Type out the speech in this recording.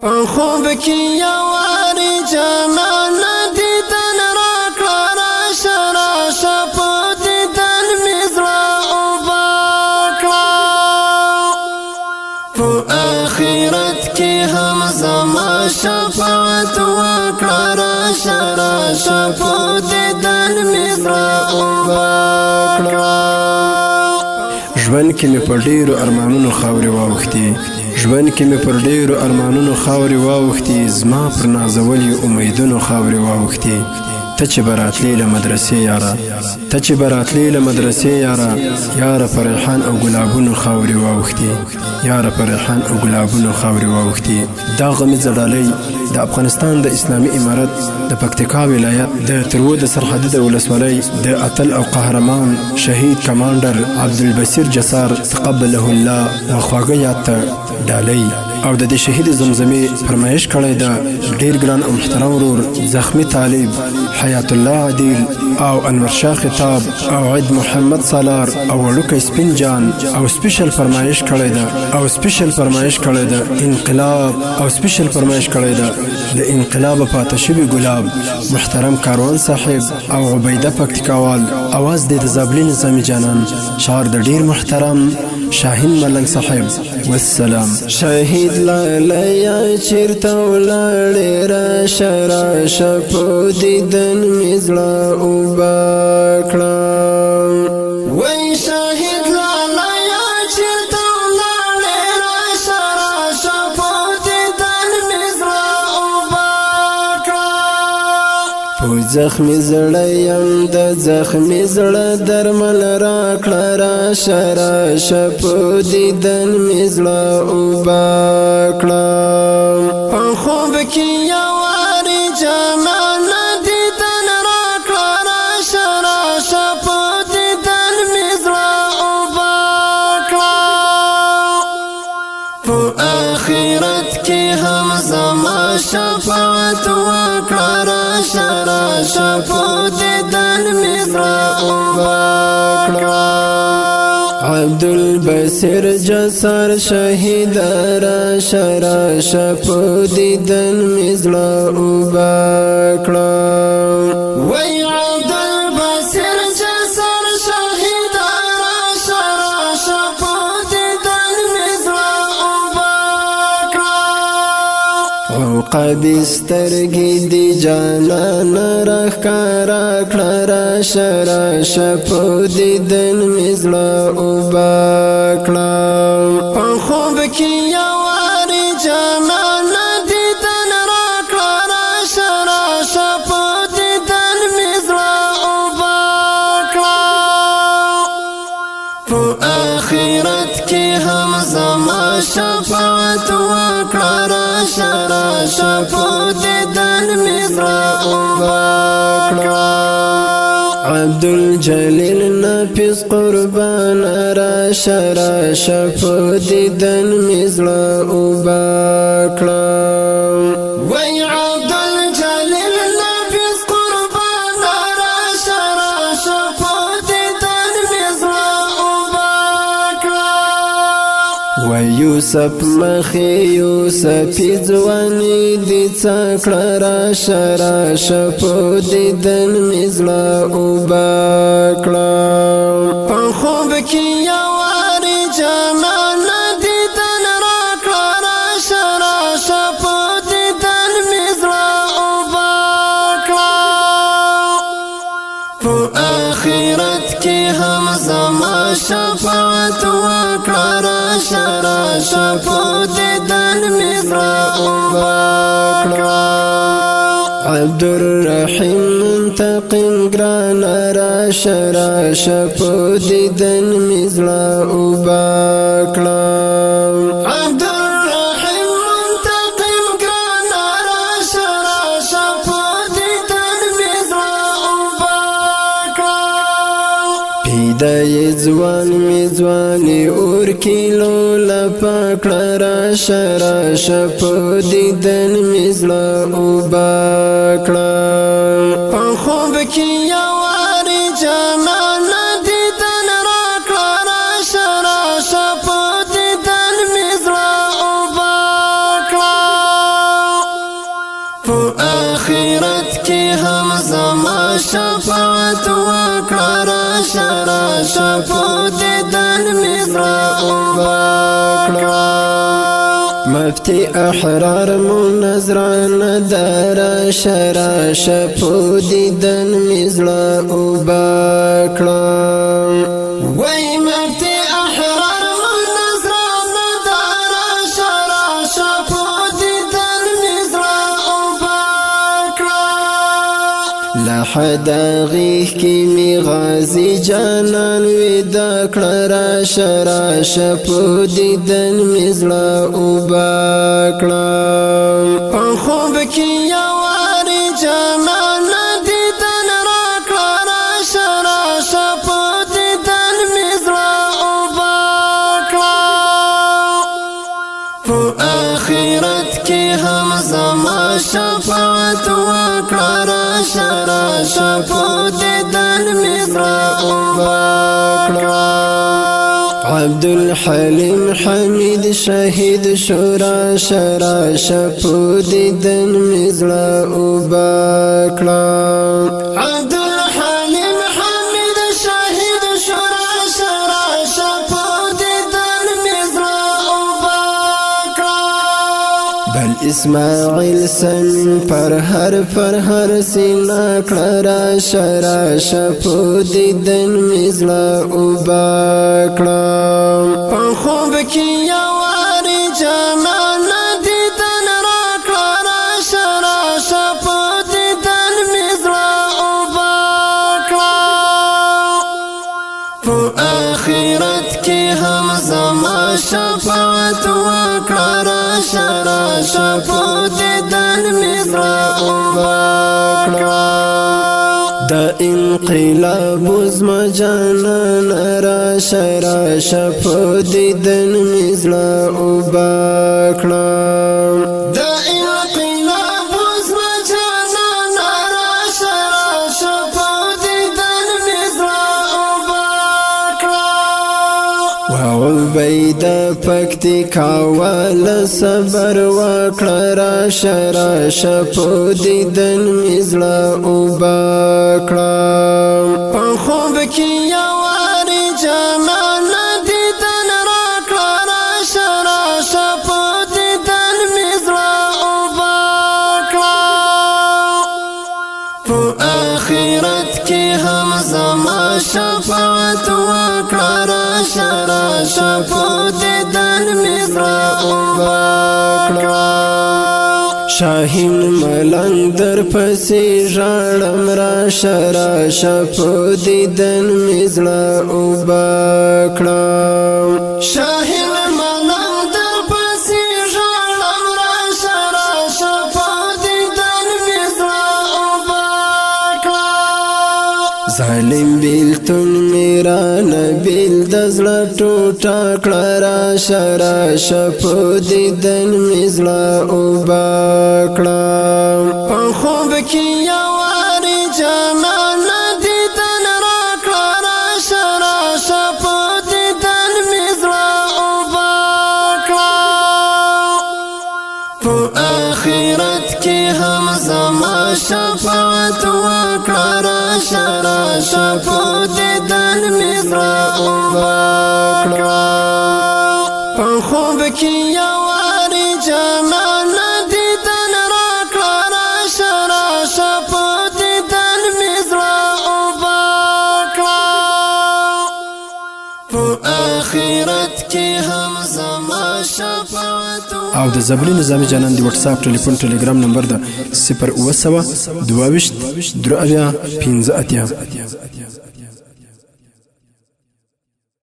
خوب کی یواری جانان دیدن را کړه راشه په دیدن مې زړه اوبه کړه په آخرت کې هم زما شفاعت وکړه راشه په دیدن مې زړه اوبه کړه ژوند کې مې په ډېرو ارمانونو خاورې واوښتې ژوند کې مې پر ډېرو ارمانونو خاورې واوښتې زما پر نازولي امیدونو خاورې واوښتې ته چې به راتلې له مدرسې یاره ته چې به راتلې له مدرسې یاره په ریحان او ګلابونو خاورې واوښتې یاره په ریحان او ګلابونو خاورې واوښتې دا غمیزه ډالۍ د افغانستان د اسلامي امارت د پکتیکا ولایت د ترو د سرحدي د ولسوالۍ د اتل او قهرمان شهید کمانډر عبدالبصیر جسار تقبله الله خواږه یاد ته ډالۍ او د دې شهید زمزمې فرمایش کړی ده ډیر ګران او محترم ورور زخمی طالب حیات الله عادل او انور شاه خطاب او عید محمد سالار او وړوکی سپین جان او سپیشل فرمایش کړی ده انقلاب او سپیشل فرمایش کړی ده د انقلاب پاتې شوي ګلاب محترم کاروان صاحب او عبیده پکتیکاوال اواز د زابلي نظامی جانان شعر د ډیر محترم شاهین ملنګ صاحب والسلام شهید لالیه چیرته ولاړې راشه په دیدن مې زړه اوبه کړه وای شهید لالیه چیرته ولاړې راشه په دیدن مې زړه اوبه کړه په زخمي زړه یم د زخمي زړه درمل راکړه راشه په دیدن مې زړه اوبه کړه په خوب کې یوارې جانان دیدن راکړه راشه په دیدن مې زړه اوبه کړه په آخرت کې هم زما شفاعت وکړه راشه په دیدن مې زړه اوبه کړه عبدالبصیر جسار شهید راشه په دیدن مې زړه اوبه کړه وای عبدالبصیر جسار شهید راشه په دیدن مې زړه اوبه کړه عقبې سترګې دي جانان راښکاره کړه راشه په دیدن مې زړه اوبه کړه په خوب کې یوارې جانان دیدن راکړه راشه په دیدن مې زړه اوبه کړه په آخرت کې هم زما شفاعت وکړه راشه په دیدن مې زړه اوبه کړه عبدالجلیل نفیس قربان راشه په دیدن مې زړه اوبه کړه وای عبدالجلیل نفیس قربان راشه په دیدن مې زړه اوبه کړه وای یوسف مخې یوسفي ځواني دې څه کړه راشه په دیدن مې زړه اوبه کړه په خوب کې یوارې جانان دیدن راکړه راشه په دیدن مې زړه اوبه کړه په آخرت کې هم زما شفاعت وکړه راشه په دیدن مې زړه اوبه کړه عبدالرحیم منتقم ګران راشه په دیدن مې زړه اوبه کړه عبدالرحیم منتقم ګران راشه په دیدن مې زړه اوبه کړه پیدای ځوان مې ځواني اور کیلو لپا کړه راشه په دیدن مې زړه اوبه کړه په خوب کې یوارې جانان دیدن راکړه راشه په دیدن مې زړه اوبه کړه کی هم زما شفاعت وکړه راشه راشه په دیدن مې زړه وبکړه مفتی احرار منظرانه ده راشه راشه په دیدن مې زړه وبکړه وای مفتی احرار منظرانه ده راشه راشه په دیدن مې زړه وبکړه لحد غیږ کې مې غازي جانان ویده کړه راشه راشه په دیدن مې زړه وبکړه په خوب کې یوارې جانان دیدن راکړه راشه راشه په دیدن مې زړه وبکړه په آخرت کې هم زما شفاعت وکړه راشه راشه په دیدن مې زړه وبکړه عبدالحلیم حمید شهید شو راشه راشه په دیدن مې زړه وبکړه عبدالحلیم حمید شهید شو راشه راشه په دیدن مې زړه وبکړه بل اسماعیل سمین پر هر سینا کړه راشه راشه په دیدن مې زړه وبکړه په خوب کې یوارې جانان دیدن راکړه راشه راشه په دیدن مې زړه وبکړه په آخرت کې هم زما شفاعت وکړه راشه راشه په دیدن مې زړه وبکړه د انقلاب زما جانان راشه راشه په دیدن مې زړه وبکړه د انقلاب زما جانان راشه راشه په دیدن مې زړه وبکړه وعبیده پکتیکا والا صبر وکړه راشه راشه په دیدن مې زړه وبکړه په خوب کې یوارې جانان دیدن راکړه راشه راشه په دیدن مې زړه وبکړه په آخرت کې هم زما شفاعت وکړه راشه راشه په دیدن مې زړه وبکړه شاهین ملنګ در پسې ژاړم راشه راشه په دیدن مې زړه وبکړه شاهین ملنګ در پسې ژاړم راشه راشه په دیدن مې زړه وبکړه ظالم بیلتون میرا نبیل د زړه ټوټه کړه راشه راشه په دیدن مې زړه وبکړه په خوب کې یوارې جانان دیدن راکړه راشه راشه په دیدن مې زړه وبکړه په آخرت کې هم زما شفاعت وکړه راشه راشه په دیدن مې زړه وبکړه په خوب کې یوارې جانان دیدن راکړه راشه راشه په دیدن مې زړه وبکړه په آخرت کې هم زما شفاعت او د زبري نظامي جانان دی واتس اپ ټلیفون ټلګرام نمبر ده 0 9 22 3 15 اتیا